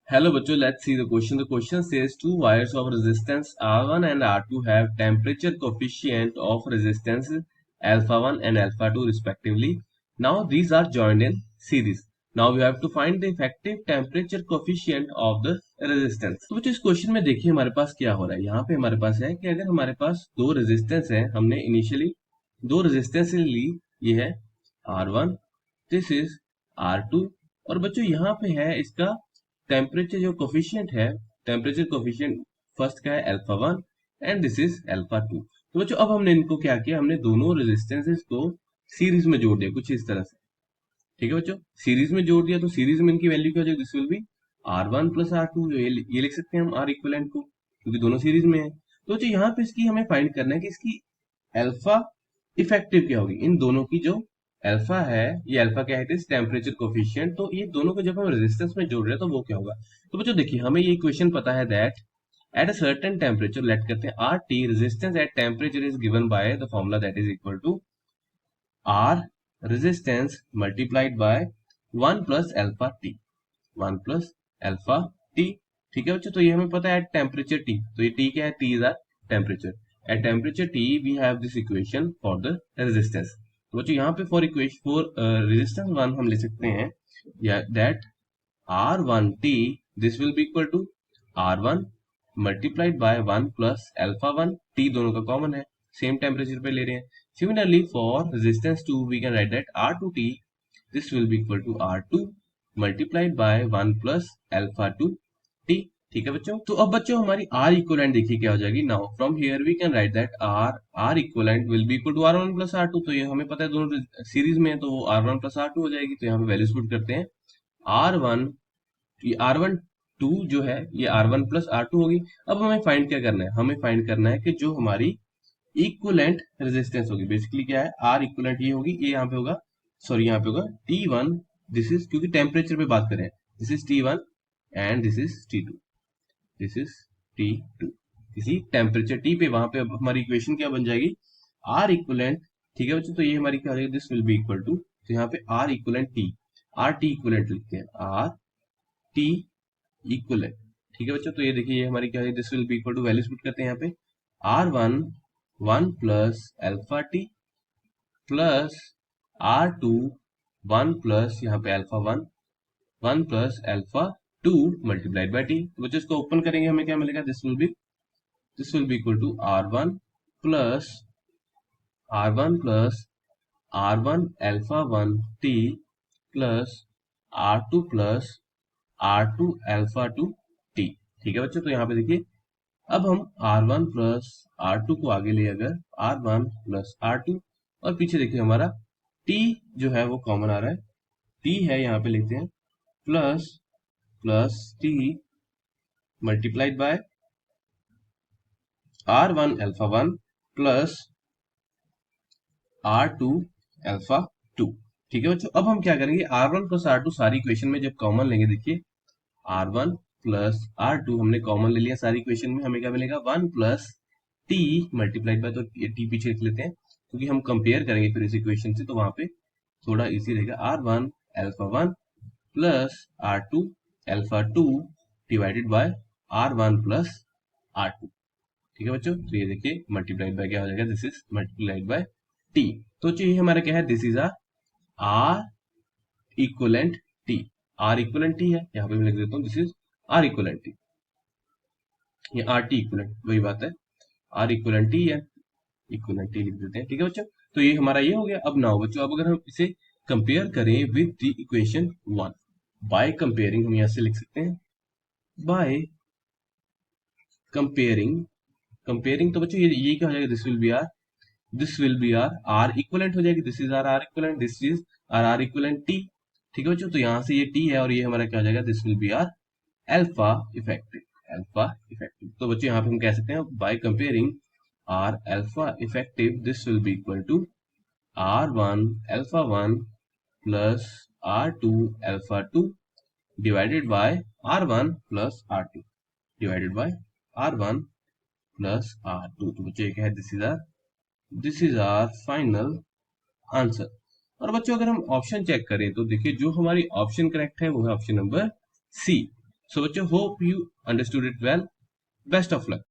Hello bachcho, let's see the question. The question says two wires of resistance R1 and R2 have temperature coefficient of resistance alpha 1 and alpha 2 respectively. Now these are joined in series. Now we have to find the effective temperature coefficient of the resistance. तो बच्चों इस question में देखिए हमारे पास क्या हो रहा है. यहाँ पे हमारे पास है कि अगर हमारे पास दो रेजिस्टेंस है, हमने इनिशियली दो रेजिस्टेंस ली, ये है R1, दिस इज R2, और बच्चों यहाँ पे है इसका टेम्परेचर जो कोफिशिएंट है, टेम्परेचर कोफिशिएंट फर्स्ट का है alpha 1 and this is alpha 2. तो बच्चों अब हमने इनको क्या किया, हमने दोनों रेजिस्टेंसेस को सीरीज में जोड़ दिया कुछ इस तरह से. ठीक है बच्चों, सीरीज में जोड़ दिया तो सीरीज में इनकी वैल्यू क्या हो जाएगी, this will B R1 plus R2. ये लिख सकते हैं हम R इक्विवेलेंट को, क्योंकि दोनों सीरीज में है. तो बच्चों यहाँ पे इसकी हमें फाइंड करना है कि इसकी अल्फा इफेक्टिव क्या होगी, इन दोनों की जो अल्फा है, ये अल्फा क्या है, टेम्परेचर कोफिशिएंट. तो ये दोनों को जब हम रेजिस्टेंस में जोड़ रहे हैं तो वो क्या होगा. तो बच्चों देखिए हमें ये इक्वेशन पता है that at a certain temperature, let करते हैं R T, resistance at temperature is given by the formula that is equal to R resistance multiplied by 1 plus alpha T, 1 plus alpha T. ठीक है बच्चों, तो ये हमें पता है एट टेम्परेचर टी, तो ये टी क्या है, T is our temperature. At temperature T we have this equation for the resistance. तो बच्चों यहाँ पे for equation for resistance one हम ले सकते हैं या that R1t, this will be equal to R1 multiplied by 1 plus alpha 1 t, दोनों का कॉमन है, सेम टेम्परेचर पे ले रहे हैं. Similarly for resistance 2 we can write that R2t, this will be equal to R2 multiplied by 1 plus alpha 2 t. ठीक है बच्चों, तो अब बच्चों हमारी R इक्विवेलेंट देखिए क्या हो जाएगी. Now from here we can write that R equivalent will be equal to R1 plus R2. तो ये हमें पता है दोनों सीरीज में है, तो वो R1 प्लस R2 हो जाएगी. तो यहाँ पे वैल्यूज पुट करते हैं. R1, ये R1 2 जो है ये R1 प्लस R2 होगी. अब हमें फाइंड क्या करना है, हमें फाइंड करना है कि जो हमारी इक्विवेलेंट रेजिस्टेंस होगी, बेसिकली क्या है, R इक्विवेलेंट ये होगी, ये यहाँ पे होगा, सॉरी यहाँ पे होगा T1, दिस इज, क्योंकि टेम्परेचर पे बात करें, this is T1 and this is T2, this is T2. किसी टेम्परेचर T पे, वहां पे अब हमारी इक्वेशन क्या बन जाएगी, R इक्विवेलेंट. ठीक है बच्चों, तो ये हमारी क्या हो जाएगी, this will be equal to, तो यहाँ पे R equivalent T, R T equivalent लिखते हैं, R T इक्विवेलेंट. ठीक है बच्चों, तो ये देखिए ये हमारी क्या है, this will be equal to, values put करते हैं यहाँ पे, R1 1 plus alpha T plus R2 1 plus यहाँ पे alpha 1 1 plus alpha 2 multiplied by T. तो बच्चों इसको ओपन करेंगे हमें क्या मिलेगा, this will be equal to R1 plus R1 alpha 1 T plus R2 plus R2 alpha 2 T. ठीक है बच्चों, तो यहाँ पे देखिए अब हम R1 प्लस R2 को आगे ले, अगर R1 प्लस R2, और पीछे देखिए हमारा T जो है वो कॉमन आ रहा है, T है यहाँ पे लेते हैं, plus plus T multiplied by R1 alpha 1 plus R2 alpha 2. ठीक है बच्चों, अब हम क्या करेंगे, R1 प्लस R2 सारी इक्वेशन में जब कॉमन लेंगे, देखिए R1 प्लस R2 हमने कॉमन ले लिया सारी इक्वेशन में, हमें क्या मिलेगा, 1 प्लस T मल्टीप्लाइड बाय, तो ये T पीछे लिख लेते हैं क्योंकि हम कंपेयर करेंगे फिर इस इक्वेशन से, तो वहां पे थोड़ा इजी रहेगा. R1 alpha 1 plus R2 alpha 2 divided by R1 plus R2. ठीक है बच्चों, तो ये देखिए मल्टीप्लाइड बाय क्या हो जाएगा, this is multiplied by T. तो ये हमारा क्या है, this is R equivalent T. R equivalent T है, यहाँ पे मैं लिख देता हूँ, this is R equivalent T, ये R T इक्वलेंट वही बात है, R इक्वलेंट T है, इक्वलेंट T लिख देते हैं. ठीक है बच्चों, तो ये हमारा ये हो गया. अब नाउ बच्चों, अब अगर हम इसे कंपेयर करें with the equation 1, by comparing, हम यहाँ से लिख सकते हैं बाय कंपेयरिंग. तो बच्चों ये क्या हो जाएगा, this will be R equivalent हो जाएगी, this is R equivalent, this is R equivalent T. ठीक है बच्चों, तो यहाँ से ये टी है और ये हमारा क्या हो जाएगा, this will be R alpha effective, alpha effective. तो बच्चों यहाँ पे हम कह सकते हैं by comparing R alpha effective, this will be equal to R1 alpha 1 plus R2 alpha 2 divided by R1 plus R2 divided by R1 plus R2. तो बच्चों क्या है, this is our final answer. और बच्चों अगर हम ऑप्शन चेक करें तो देखिए जो हमारी ऑप्शन करेक्ट है वो है option number C, So, hope you understood it well. Best of luck.